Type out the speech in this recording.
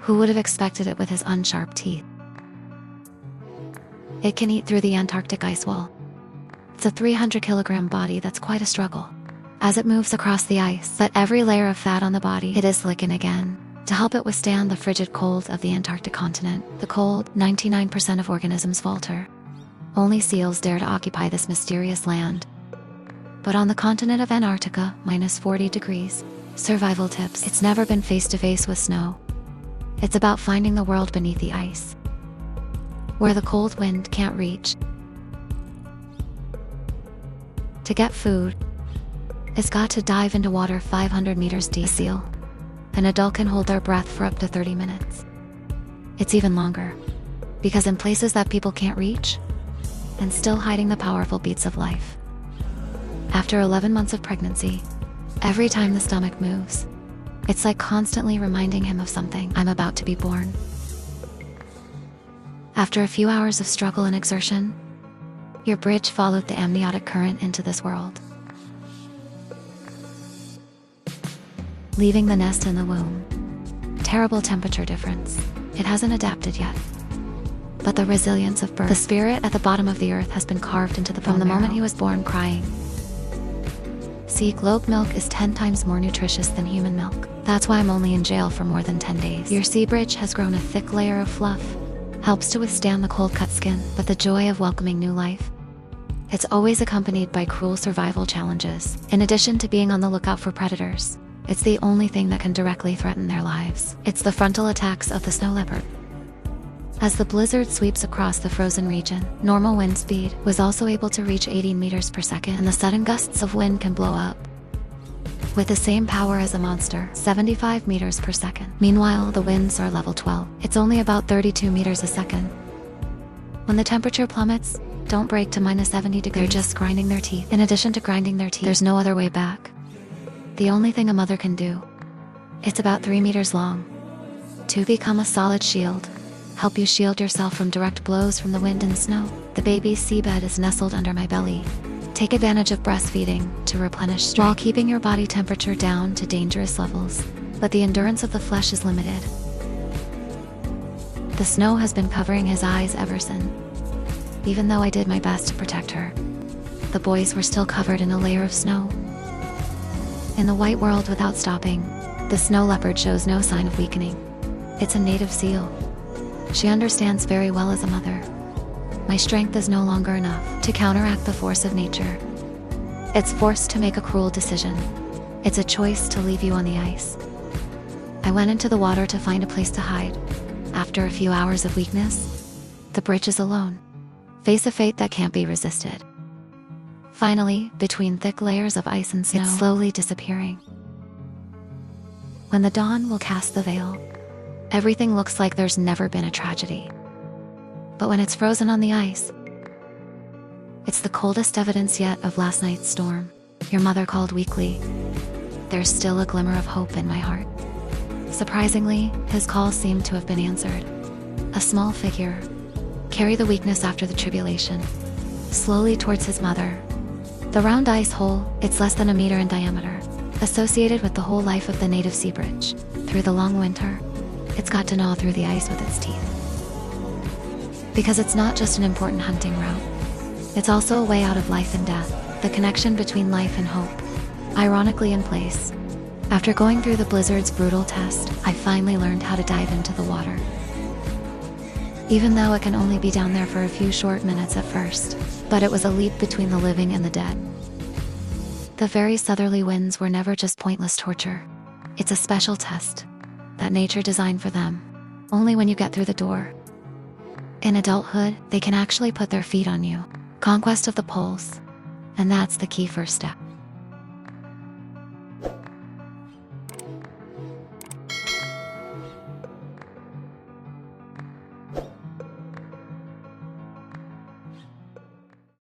Who would have expected it with his unsharp teeth? It can eat through the Antarctic ice wall. It's a 300-kilogram body that's quite a struggle as it moves across the ice, but every layer of fat on the body it is slicking again to help it withstand the frigid cold of the Antarctic continent. The cold, 99% of organisms falter. Only seals dare to occupy this mysterious land. But on the continent of Antarctica, minus 40 degrees, survival tips. It's never been face-to-face with snow. It's about finding the world beneath the ice, where the cold wind can't reach. To get food, it's got to dive into water 500 meters deep. Seal. An adult can hold their breath for up to 30 minutes. It's even longer, because in places that people can't reach, and still hiding the powerful beats of life. After 11 months of pregnancy, every time the stomach moves, it's like constantly reminding him of something. I'm about to be born. After a few hours of struggle and exertion, your bridge followed the amniotic current into this world, leaving the nest in the womb. Terrible temperature difference. It hasn't adapted yet. But the resilience of birth. The spirit at the bottom of the earth has been carved into the bone. From the moment he was born crying. See, globe milk is 10 times more nutritious than human milk. That's why I'm only in jail for more than 10 days. Your sea bridge has grown a thick layer of fluff. Helps to withstand the cold cut skin. But the joy of welcoming new life, it's always accompanied by cruel survival challenges. In addition to being on the lookout for predators, it's the only thing that can directly threaten their lives. It's the frontal attacks of the snow leopard. As the blizzard sweeps across the frozen region, normal wind speed was also able to reach 80 meters per second, and the sudden gusts of wind can blow up with the same power as a monster, 75 meters per second. Meanwhile, the winds are level 12. It's only about 32 meters a second. When the temperature plummets, don't break to minus 70 degrees. They're just grinding their teeth. In addition to grinding their teeth, there's no other way back. The only thing a mother can do, it's about 3 meters long, to become a solid shield. Help you shield yourself from direct blows from the wind and snow. The baby's seabed is nestled under my belly. Take advantage of breastfeeding to replenish strength while keeping your body temperature down to dangerous levels. But the endurance of the flesh is limited. The snow has been covering his eyes ever since. Even though I did my best to protect her, the boys were still covered in a layer of snow. In the white world without stopping, the snow leopard shows no sign of weakening. It's a native seal. She understands very well as a mother. My strength is no longer enough to counteract the force of nature. It's forced to make a cruel decision. It's a choice to leave you on the ice. I went into the water to find a place to hide. After a few hours of weakness, the bridge is alone. Face a fate that can't be resisted. Finally, between thick layers of ice and snow, it's slowly disappearing. When the dawn will cast the veil, everything looks like there's never been a tragedy. But when it's frozen on the ice, it's the coldest evidence yet of last night's storm. Your mother called weakly. There's still a glimmer of hope in my heart. Surprisingly, his call seemed to have been answered. A small figure, carry the weakness after the tribulation, slowly towards his mother. The round ice hole, it's less than a meter in diameter, associated with the whole life of the native sea bridge. Through the long winter, it's got to gnaw through the ice with its teeth. Because it's not just an important hunting route. It's also a way out of life and death, the connection between life and hope, ironically in place. After going through the blizzard's brutal test, I finally learned how to dive into the water. Even though it can only be down there for a few short minutes at first, but it was a leap between the living and the dead. The very southerly winds were never just pointless torture. It's a special test that nature designed for them. Only when you get through the door. In adulthood, they can actually put their feet on you. Conquest of the poles. And that's the key first step.